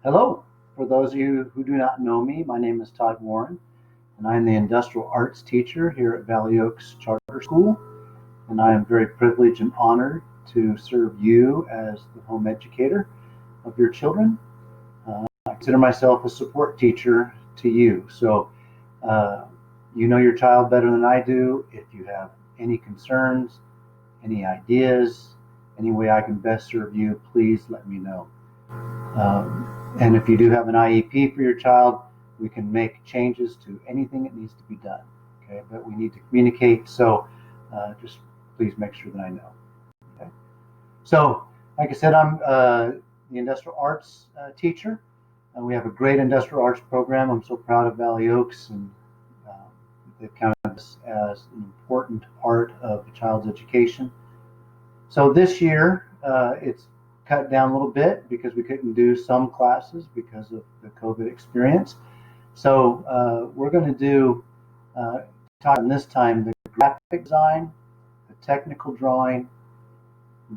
Hello. For those of you who do not know me, my name is Todd Warren, and I am the industrial arts teacher here at Valley Oaks Charter School. And I am very privileged and honored to serve you as the home educator of your children. I consider myself a support teacher to you. So uh, you know your child better than I do. If you have any concerns, any ideas, any way I can best serve you, please let me know. And if you do have an IEP for your child, we can make changes to anything that needs to be done. Okay, but we need to communicate. So just please make sure that I know. Okay. So, like I said, I'm the industrial arts teacher, and we have a great industrial arts program. I'm so proud of Valley Oaks, and uh, they've counted this as an important part of a child's education. So this year, it's cut down a little bit because we couldn't do some classes because of the COVID experience. So we're going to do talk on this time the graphic design, the technical drawing,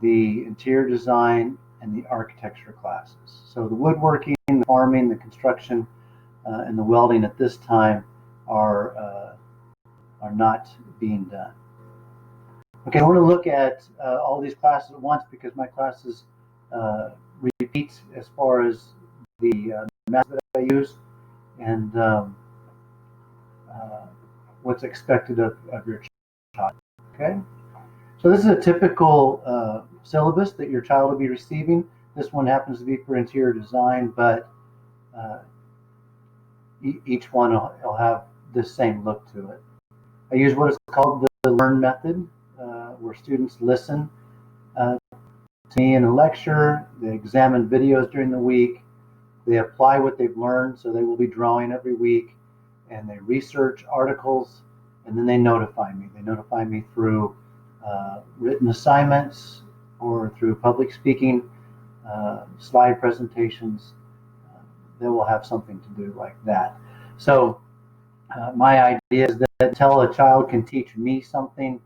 the interior design, and the architecture classes. So the woodworking, the farming, the construction, and the welding at this time are not being done. Okay, I want to look at all these classes at once because my classes uh, repeat as far as the method that I use and uh, what's expected of your child. Okay, so this is a typical syllabus that your child will be receiving. This one happens to be for interior design, but uh, each one will have the same look to it. I use what is called the learn method, where students listen uh, to me in a lecture, they examine videos during the week, they apply what they've learned, so they will be drawing every week, and they research articles, and then they notify me. They notify me through written assignments or through public speaking, slide presentations. They will have something to do like that. So my idea is that until a child can teach me something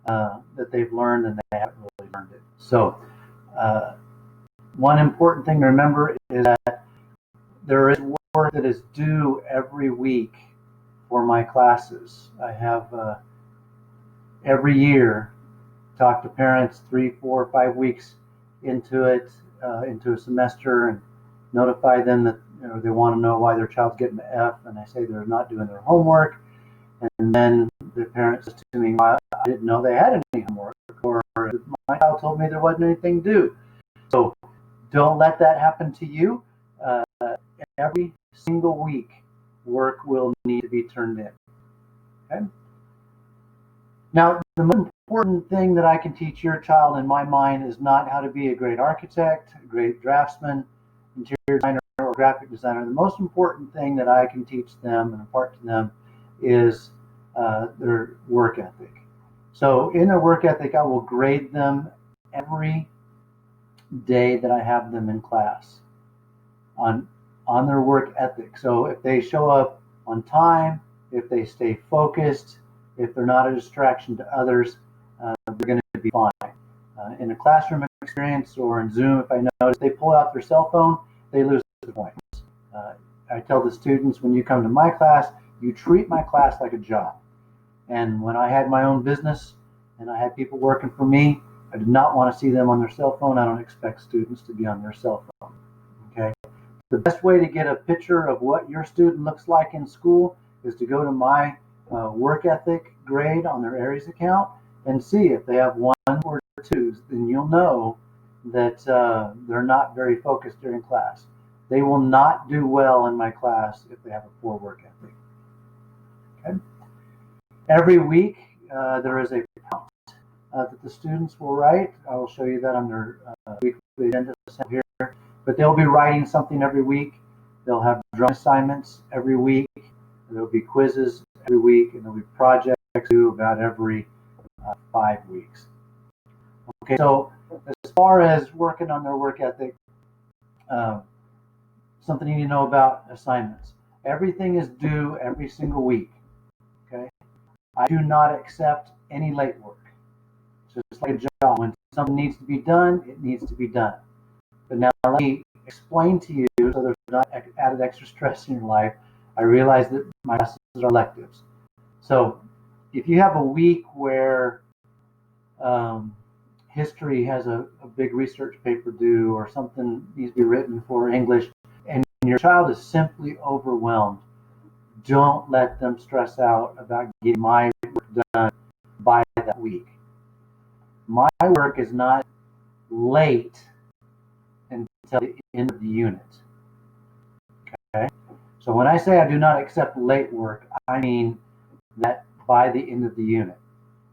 that they've learned, and they haven't really learned it. So uh, one important thing to remember is that there is work that is due every week for my classes. I have every year talk to parents 3, 4, 5 weeks into it, into a semester, and notify them that they want to know why their child's getting an F, and I say they're not doing their homework. And then the parent says to me, well, I didn't know they had any homework, or my child told me there wasn't anything due. So don't let that happen to you. Uh, every single week, work will need to be turned in. Okay? Now, the most important thing that I can teach your child, in my mind, is not how to be a great architect, a great draftsman, interior designer, or graphic designer. The most important thing that I can teach them and impart to them is their work ethic. So, in their work ethic, I will grade them every day that I have them in class on their work ethic. So, if they show up on time, if they stay focused, if they're not a distraction to others, they're going to be fine. In a classroom experience or in Zoom, if I notice they pull out their cell phone, they lose the points. Uh, I tell the students, when you come to my class, you treat my class like a job. And when I had my own business and I had people working for me, I did not want to see them on their cell phone. I don't expect students to be on their cell phone. Okay. The best way to get a picture of what your student looks like in school is to go to my work ethic grade on their Aries account and see if they have one or twos. Then you'll know that they're not very focused during class. They will not do well in my class if they have a poor work ethic. Okay? Every week there is a prompt that the students will write. I will show you that on their weekly agenda here. But they'll be writing something every week. They'll have drawing assignments every week. There'll be quizzes every week, and there'll be projects due about every 5 weeks. Okay, so as far as working on their work ethic, uh, something you need to know about assignments. Everything is due every single week. Okay, I do not accept any late work. It's just like a job. When something needs to be done, it needs to be done. But now let me explain to you so there's not added extra stress in your life. I realize that my classes are electives. So if you have a week where history has a big research paper due or something needs to be written for English and your child is simply overwhelmed, don't let them stress out about getting my work done by that week. My work is not late until the end of the unit. Okay? So when I say I do not accept late work, I mean that by the end of the unit.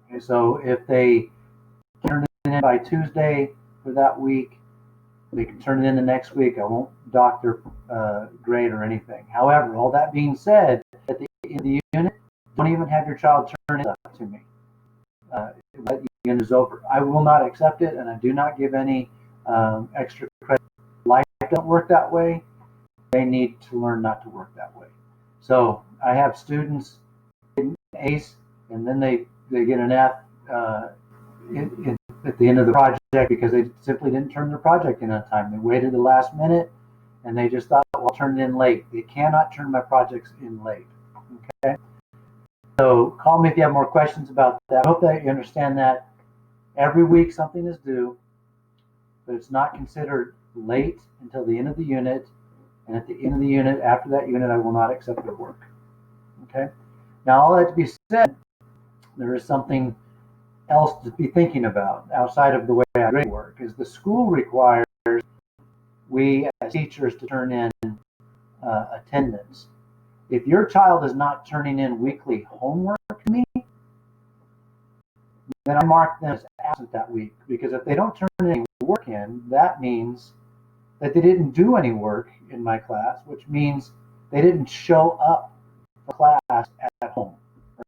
Okay, so if they turn it in by Tuesday for that week, they can turn it in the next week. I won't dock their grade or anything. However, all that being said, at the end of the unit, don't even have your child turn it up to me. That unit is over. I will not accept it, and I do not give any extra credit. Life don't work that way. They need to learn not to work that way. So I have students in ACE, and then they get an F at the end of the project because they simply didn't turn their project in on time. They waited the last minute, and they just thought, well, I'll turn it in late. They cannot turn my projects in late. Okay? So call me if you have more questions about that. I hope that you understand that every week something is due, but it's not considered late until the end of the unit. And at the end of the unit, after that unit, I will not accept their work. Okay? Now, all that to be said, there is something else to be thinking about outside of the way I grade work, is the school requires we as teachers to turn in attendance. If your child is not turning in weekly homework to me, then I mark them as absent that week, because if they don't turn any work in, that means that they didn't do any work in my class, which means they didn't show up for class at home,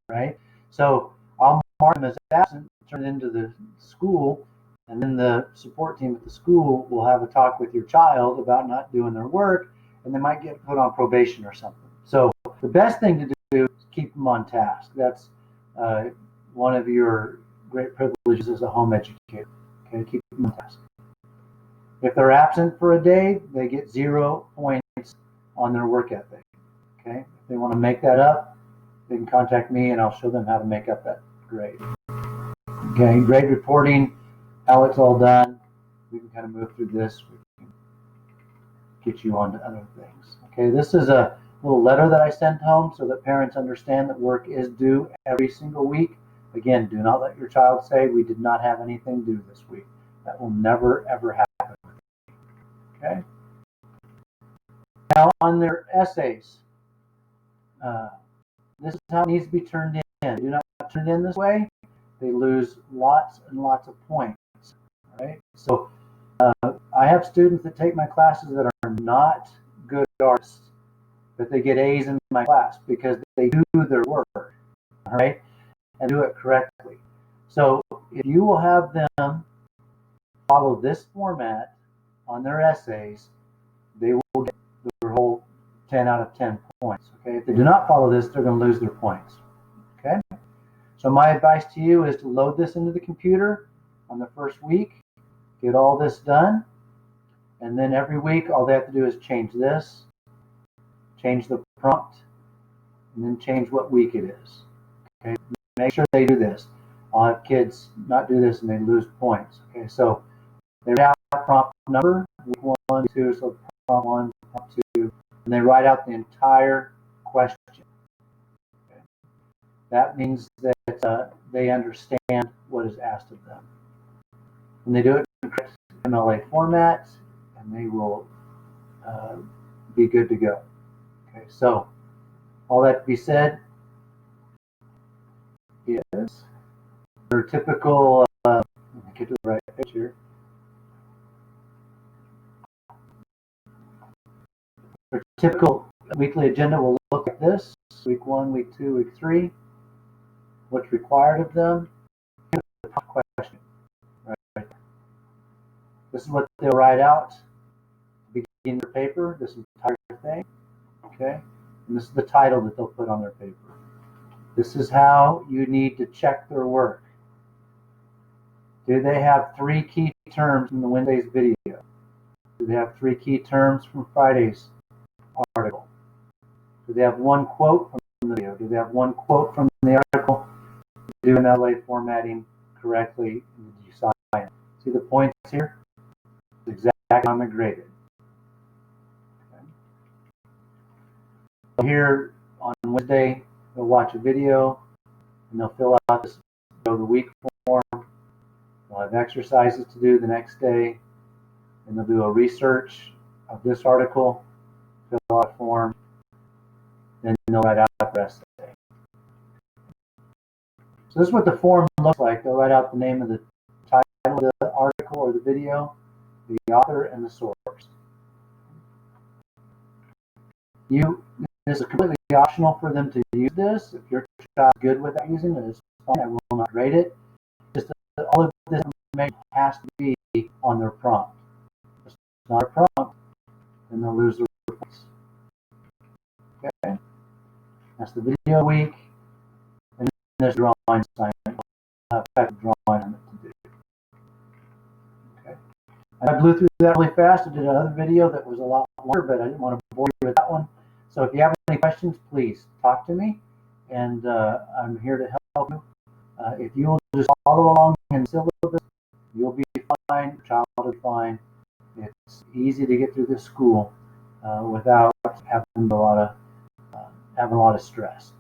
right? So I'll mark them as absent, turn it into the school, and then the support team at the school will have a talk with your child about not doing their work, and they might get put on probation or something. So the best thing to do is keep them on task. That's one of your great privileges as a home educator. Okay, keep them on task. If they're absent for a day, they get 0 points on their work ethic. Okay, if they want to make that up, they can contact me and I'll show them how to make up that grade. Okay, grade reporting, how it's all done. We can kind of move through this. We can get you on to other things. Okay, this is a little letter that I send home so that parents understand that work is due every single week. Again, do not let your child say we did not have anything due this week. That will never, ever happen. Okay. Now on their essays, this is how it needs to be turned in. If you do not turn it in this way, they lose lots and lots of points. All right. So I have students that take my classes that are not good artists, but they get A's in my class because they do their work. All right, and do it correctly. So if you will have them follow this format on their essays, they will get their whole 10 out of 10 points. Okay, if they do not follow this, they're going to lose their points. Okay, so my advice to you is to load this into the computer on the first week, get all this done, and then every week all they have to do is change this, change the prompt, and then change what week it is. Okay, make sure they do this. I'll have kids not do this and they lose points. Okay, so they write out prompt number, week 1, 2, so prompt 1, prompt 2, and they write out the entire question. Okay. That means that they understand what is asked of them. And they do it in correct MLA format, and they will be good to go. Okay, so all that to be said is their typical, let me get to the right page here. Their typical weekly agenda will look like this: week 1, week 2, week 3, what's required of them, and the question. Right there. This is what they'll write out to begin their paper, this entire thing. Okay, and this is the title that they'll put on their paper. This is how you need to check their work. Do they have 3 key terms in the Wednesday's video? Do they have 3 key terms from Friday's article? Do they have one quote from the video? Do they have one quote from the article? Do MLA formatting correctly? Did you sign it? See the points here? It's exactly how I'm graded. Okay. So here on Wednesday, they'll watch a video and they'll fill out this the week form. They'll have exercises to do the next day, and they'll do a research of this article, fill out a form, then they'll write out the rest of the day. So this is what the form looks like. They'll write out the name of the title of the article or the video, the author, and the source. This is completely optional for them to use this. If your child is good with using it, it's fine. I will not grade it. Just that all of this information has to be on their prompt. If it's not a prompt, then they'll lose their points. Okay, that's the video week, and then there's drawing assignment. Type of drawing to do. Okay, and I blew through that really fast. I did another video that was a lot longer, but I didn't want to bore you with that one. So if you have any questions, please talk to me, and I'm here to help you. If you will just follow along in the syllabus, you'll be fine. Your child will be fine. It's easy to get through this school without having a lot of stress.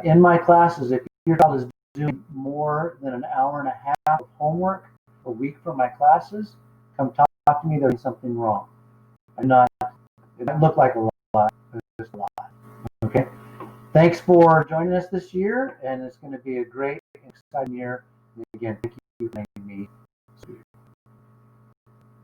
In my classes, if your child is doing more than an hour and a half of homework a week for my classes, come talk to me. There's something wrong. It might look like a lot, but it's a lot. Okay. Thanks for joining us this year, and it's going to be a great, exciting year. And again, thank you.